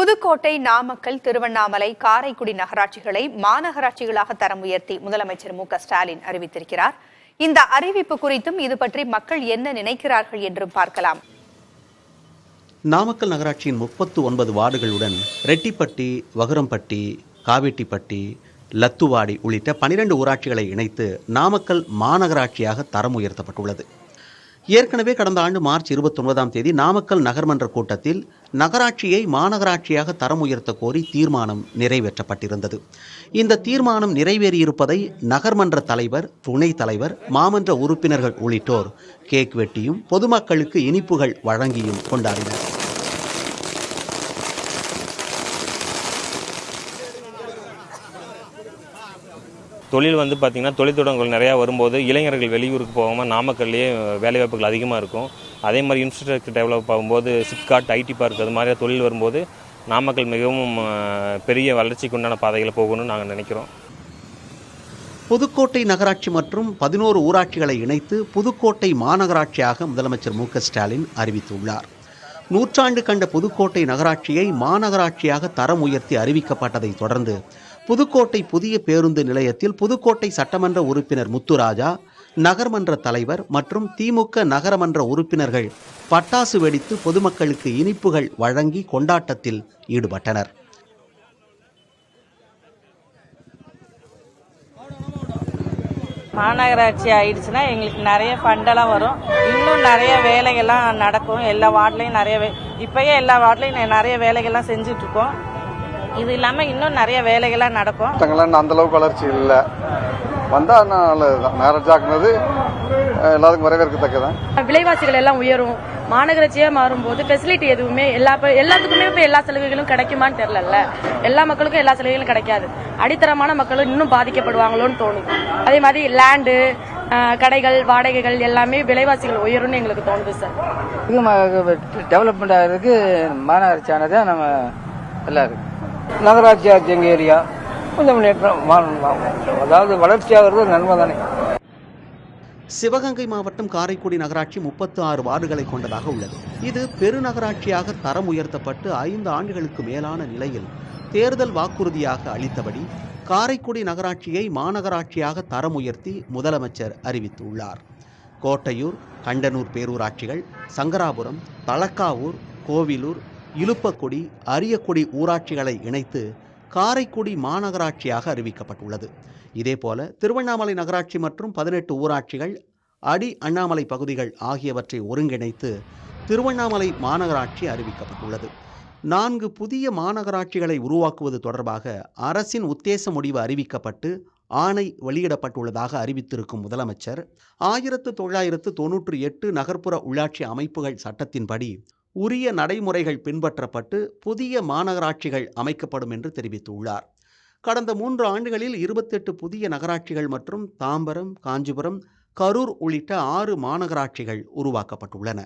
புதுக்கோட்டை, நாமக்கல், திருவண்ணாமலை, காரைக்குடி நகராட்சிகளை மாநகராட்சிகளாக தரம் உயர்த்தி முதலமைச்சர் மு.க.ஸ்டாலின் அறிவித்திருக்கிறார். இந்த அறிவிப்பு குறித்தும் இது பற்றி மக்கள் என்ன நினைக்கிறார்கள் என்றும் பார்க்கலாம். நாமக்கல் நகராட்சியின் 39 வார்டுகளுடன் ரெட்டிப்பட்டி, வகுரம்பட்டி, காவேட்டிப்பட்டி, லத்துவாடி உள்ளிட்ட 12 ஊராட்சிகளை இணைத்து நாமக்கல் மாநகராட்சியாக தரம் உயர்த்தப்பட்டுள்ளது. ஏற்கனவே கடந்த ஆண்டு மார்ச் 29ஆம் தேதி நாமக்கல் நகர்மன்ற கூட்டத்தில் நகராட்சியை மாநகராட்சியாக தரம் உயர்த்த கோரி தீர்மானம் நிறைவேற்றப்பட்டிருந்தது. இந்த தீர்மானம் நிறைவேறியிருப்பதை நகர்மன்ற தலைவர், துணைத் தலைவர், மாமன்ற உறுப்பினர்கள் உள்ளிட்டோர் கேக் வெட்டியும் பொதுமக்களுக்கு இனிப்புகள் வழங்கியும் கொண்டாடினர். தொழில் பார்த்திங்கன்னா தொழில் தொடங்குகள் நிறையா வரும்போது இளைஞர்கள் வெளியூருக்கு போகாமல் நாமக்கல்லையே வேலைவாய்ப்புகள் அதிகமாக இருக்கும். அதே மாதிரி இன்ஃப்ராஸ்ட்ரக்சர் டெவலப் ஆகும்போது சிப்காட், ஐடி பார்க் அது மாதிரி தொழில் வரும்போது நாமக்கல் மிகவும் பெரிய வளர்ச்சிக்கு உண்டான பாதைகளை போகணும்னு நாங்கள் நினைக்கிறோம். புதுக்கோட்டை நகராட்சி மற்றும் 11 ஊராட்சிகளை இணைத்து புதுக்கோட்டை மாநகராட்சியாக முதலமைச்சர் மு.க.ஸ்டாலின் அறிவித்துள்ளார். நூற்றாண்டு கண்ட புதுக்கோட்டை நகராட்சியை மாநகராட்சியாக தரம் உயர்த்தி அறிவிக்கப்பட்டதை தொடர்ந்து புதுக்கோட்டை புதிய பேருந்து நிலையத்தில் புதுக்கோட்டை சட்டமன்ற உறுப்பினர் முத்துராஜா, நகர்மன்ற தலைவர் மற்றும் திமுக நகரமன்ற உறுப்பினர்கள் பட்டாசு வெடித்து பொதுமக்களுக்கு இனிப்புகள் வழங்கி கொண்டாட்டத்தில் ஈடுபட்டனர். மாநகராட்சி ஆயிடுச்சுன்னா எங்களுக்கு நிறைய ஃபண்டெல்லாம் வரும். இன்னும் நிறைய வேலைகள்லாம் நடக்கும். எல்லா வார்டுலையும் இப்பயே எல்லா வார்டுலையும் நிறைய வேலைகள்லாம் செஞ்சுட்டு இருக்கோம். இது இல்லாமல் இன்னும் நிறைய வேலைகள்லாம் நடக்கும். அந்த அளவுக்கு வளர்ச்சி இல்லை, வந்தால் நல்லதுதான். நகராட்சியாக்குனது எல்லாருக்கும் வரவேற்கத்தக்கதான். விலைவாசிகள் எல்லாம் உயரும். மாநகராட்சியாக மாறும்போது ஃபெசிலிட்டி எதுவுமே எல்லாத்துக்குமே இப்போ எல்லா சலுகைகளும் கிடைக்குமான்னு தெரியல. எல்லா மக்களுக்கும் எல்லா சலுகைகளும் கிடைக்காது. அடித்தரமான மக்களும் இன்னும் பாதிக்கப்படுவாங்களோன்னு தோணுது. அதே மாதிரி லேண்டு, கடைகள், வாடகைகள் எல்லாமே விலைவாசிகள் உயரும்னு எங்களுக்கு தோணுது சார். இது டெவலப்மெண்ட் ஆகிறதுக்கு மாநகராட்சி ஆனதே நம்ம எல்லாம் இருக்கு. நகராட்சி ஆச்சு எங்கள் ஏரியா கொஞ்சம் முன்னேற்றம், அதாவது வளர்ச்சியாகிறது நன்மை தானே. சிவகங்கை மாவட்டம் காரைக்குடி நகராட்சி 36 வார்டுகளை கொண்டதாக உள்ளது. இது பெருநகராட்சியாக தரம் உயர்த்தப்பட்டு 5 ஆண்டுகளுக்கு மேலான நிலையில் தேர்தல் வாக்குறுதியாக அளித்தபடி காரைக்குடி நகராட்சியை மாநகராட்சியாக தரம் உயர்த்தி முதலமைச்சர் அறிவித்துள்ளார். கோட்டையூர், கண்டனூர் பேரூராட்சிகள், சங்கராபுரம், தலக்காவூர், கோவிலூர், இலுப்பக்குடி, அரியக்குடி ஊராட்சிகளை இணைத்து காரைக்குடி மாநகராட்சியாக அறிவிக்கப்பட்டுள்ளது. இதேபோல திருவண்ணாமலை நகராட்சி மற்றும் 18 ஊராட்சிகள், அடி அண்ணாமலை பகுதிகள் ஆகியவற்றை ஒருங்கிணைத்து திருவண்ணாமலை மாநகராட்சி அறிவிக்கப்பட்டுள்ளது. 4 புதிய மாநகராட்சிகளை உருவாக்குவது தொடர்பாக அரசின் உத்தேச முடிவு அறிவிக்கப்பட்டு ஆணை வெளியிடப்பட்டுள்ளதாக அறிவித்திருக்கும் முதலமைச்சர் 1998 நகர்ப்புற உள்ளாட்சி அமைப்புகள் சட்டத்தின்படி உரிய நடைமுறைகள் பின்பற்றப்பட்டு புதிய மாநகராட்சிகள் அமைக்கப்படும் என்று தெரிவித்துள்ளார். கடந்த 3 ஆண்டுகளில் 28 புதிய நகராட்சிகள் மற்றும் தாம்பரம், காஞ்சிபுரம், கரூர் உள்ளிட்ட 6 மாநகராட்சிகள் உருவாக்கப்பட்டுள்ளன.